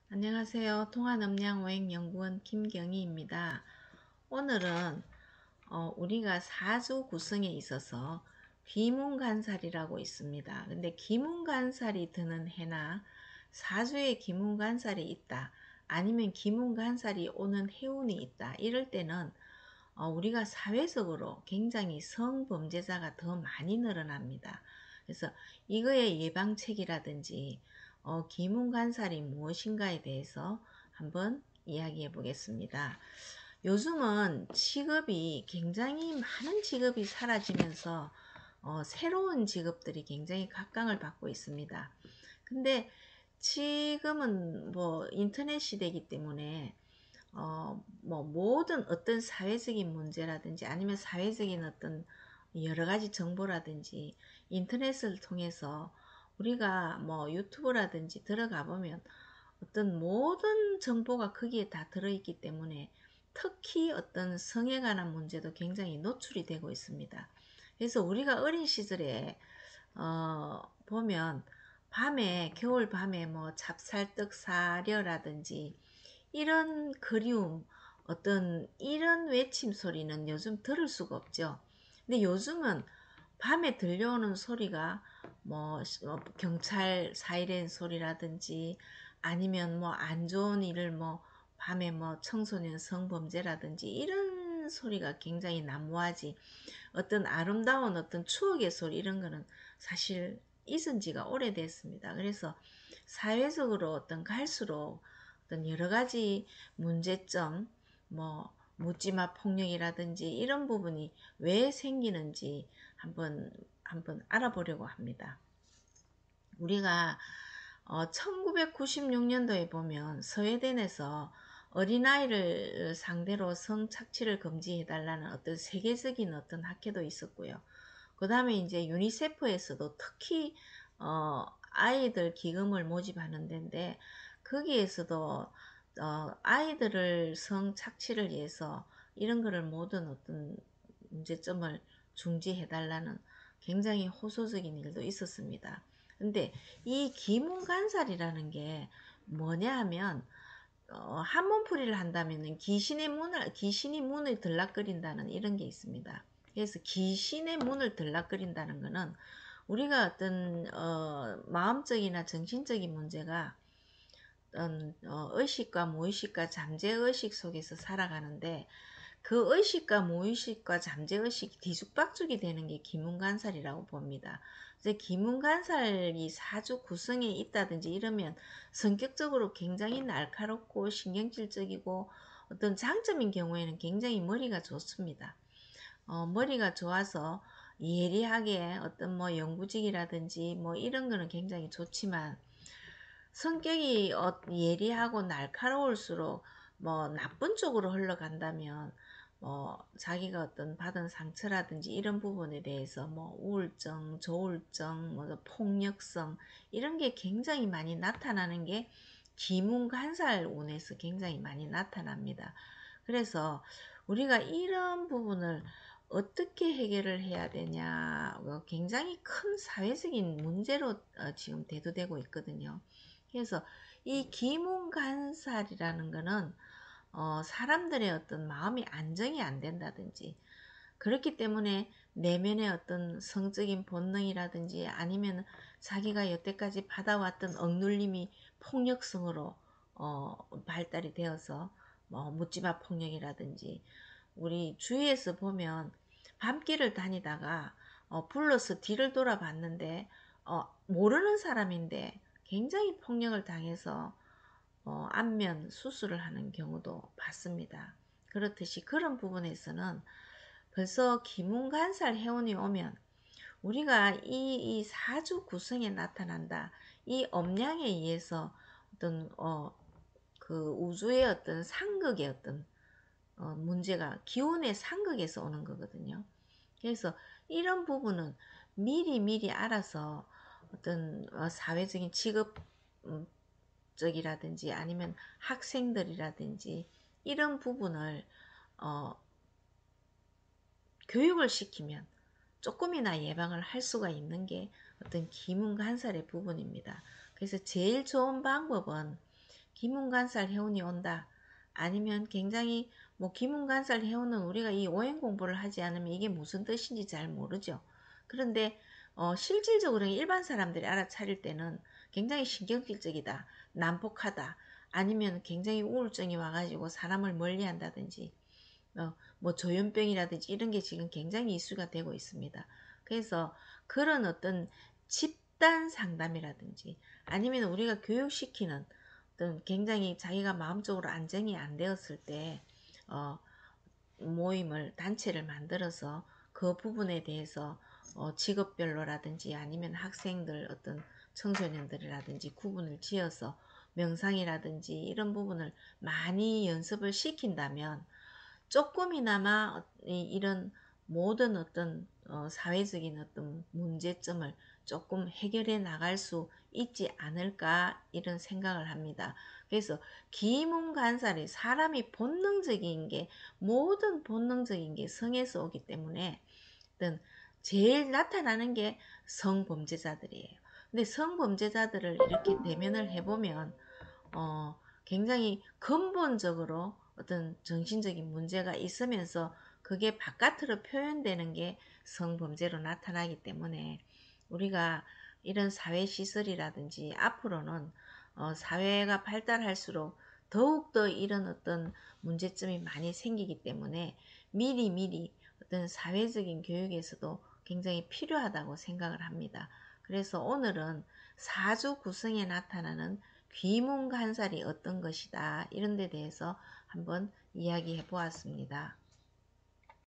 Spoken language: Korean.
안녕하세요. 통한음양오행연구원 김경희입니다. 오늘은 우리가 사주 구성에 있어서 귀문간살이라고 있습니다. 근데 귀문간살이 드는 해나 사주에 귀문간살이 있다, 아니면 귀문간살이 오는 해운이 있다, 이럴 때는 우리가 사회적으로 굉장히 성범죄자가 더 많이 늘어납니다. 그래서 이거의 예방책이라든지 귀문간살이 무엇인가에 대해서 한번 이야기해 보겠습니다. 요즘은 직업이 굉장히 많은 직업이 사라지면서 새로운 직업들이 굉장히 각광을 받고 있습니다. 근데 지금은 뭐 인터넷 시대이기 때문에 뭐 모든 어떤 사회적인 문제라든지 아니면 사회적인 어떤 여러 가지 정보라든지 인터넷을 통해서 우리가 뭐 유튜브라든지 들어가 보면 어떤 모든 정보가 거기에 다 들어있기 때문에 특히 어떤 성에 관한 문제도 굉장히 노출이 되고 있습니다. 그래서 우리가 어린 시절에 보면 밤에 겨울 밤에 뭐 찹쌀떡 사려라든지 이런 그리움, 어떤 이런 외침 소리는 요즘 들을 수가 없죠. 근데 요즘은 밤에 들려오는 소리가 뭐 경찰 사이렌 소리라든지 아니면 뭐 안 좋은 일을 뭐 밤에 뭐 청소년 성범죄라든지 이런 소리가 굉장히 난무하지, 어떤 아름다운 어떤 추억의 소리 이런 거는 사실 있은 지가 오래됐습니다. 그래서 사회적으로 어떤 갈수록 어떤 여러 가지 문제점, 뭐 묻지마 폭력이라든지 이런 부분이 왜 생기는지 한번 알아보려고 합니다. 우리가 1996년도에 보면 스웨덴에서 어린아이를 상대로 성착취를 금지해달라는 어떤 세계적인 어떤 학회도 있었고요. 그 다음에 이제 유니세프에서도 특히 아이들 기금을 모집하는 데인데, 거기에서도 아이들을 성착취를 위해서 이런 거를 모든 어떤 문제점을 중지해달라는 굉장히 호소적인 일도 있었습니다. 근데 이 기문간살이라는 게 뭐냐 하면 한몸풀이를 한다면 귀신이 문을 들락거린다는 이런 게 있습니다. 그래서 귀신의 문을 들락거린다는 거는 우리가 어떤 마음적이나 정신적인 문제가 어떤 의식과 무의식과 잠재의식 속에서 살아가는데, 그 의식과 무의식과 잠재의식이 뒤죽박죽이 되는 게 기문간살이라고 봅니다. 이제 기문간살이 사주 구성에 있다든지 이러면 성격적으로 굉장히 날카롭고 신경질적이고, 어떤 장점인 경우에는 굉장히 머리가 좋습니다. 머리가 좋아서 예리하게 어떤 뭐 연구직이라든지 뭐 이런 거는 굉장히 좋지만, 성격이 예리하고 날카로울수록 뭐 나쁜 쪽으로 흘러간다면 자기가 어떤 받은 상처라든지 이런 부분에 대해서 뭐 우울증, 조울증, 뭐 폭력성 이런 게 굉장히 많이 나타나는 게 기문간살운에서 굉장히 많이 나타납니다. 그래서 우리가 이런 부분을 어떻게 해결을 해야 되냐, 굉장히 큰 사회적인 문제로 지금 대두되고 있거든요. 그래서 이 기문간살이라는 거는 사람들의 어떤 마음이 안정이 안 된다든지, 그렇기 때문에 내면의 어떤 성적인 본능이라든지 아니면 자기가 여태까지 받아왔던 억눌림이 폭력성으로 발달이 되어서 뭐 묻지마 폭력이라든지, 우리 주위에서 보면 밤길을 다니다가 불러서 뒤를 돌아봤는데 모르는 사람인데 굉장히 폭력을 당해서 안면 수술을 하는 경우도 봤습니다. 그렇듯이 그런 부분에서는 벌써 기문간살 해운이 오면 우리가 이 사주 구성에 나타난다, 이 음양에 의해서 어떤 그 우주의 어떤 상극의 어떤 문제가 기운의 상극에서 오는 거거든요. 그래서 이런 부분은 미리 알아서 어떤 사회적인 직업적이라든지 아니면 학생들이라든지 이런 부분을 어, 교육을 시키면 조금이나 예방을 할 수가 있는 게 어떤 기문간살의 부분입니다. 그래서 제일 좋은 방법은 기문간살 해운이 온다. 아니면 굉장히 뭐 기문간살 해운은 우리가 이 오행 공부를 하지 않으면 이게 무슨 뜻인지 잘 모르죠. 그런데 실질적으로 일반 사람들이 알아차릴 때는 굉장히 신경질적이다, 난폭하다, 아니면 굉장히 우울증이 와가지고 사람을 멀리한다든지 뭐 조현병이라든지 이런 게 지금 굉장히 이슈가 되고 있습니다. 그래서 그런 어떤 집단 상담이라든지 아니면 우리가 교육시키는 어떤 굉장히 자기가 마음적으로 안정이 안 되었을 때 모임을 단체를 만들어서 그 부분에 대해서 직업별로라든지 아니면 학생들 어떤 청소년들이라든지 구분을 지어서 명상이라든지 이런 부분을 많이 연습을 시킨다면 조금이나마 이런 모든 어떤 사회적인 어떤 문제점을 조금 해결해 나갈 수 있지 않을까 이런 생각을 합니다. 그래서 기문간살이 사람이 본능적인 게 모든 본능적인 게 성에서 오기 때문에 어떤 제일 나타나는 게 성범죄자들이에요. 근데 성범죄자들을 이렇게 대면을 해보면 굉장히 근본적으로 어떤 정신적인 문제가 있으면서 그게 바깥으로 표현되는 게 성범죄로 나타나기 때문에 우리가 이런 사회시설이라든지 앞으로는 사회가 발달할수록 더욱더 이런 어떤 문제점이 많이 생기기 때문에 미리미리 어떤 사회적인 교육에서도 굉장히 필요하다고 생각을 합니다. 그래서 오늘은 사주 구성에 나타나는 귀문간살이 어떤 것이다 이런 데 대해서 한번 이야기해 보았습니다.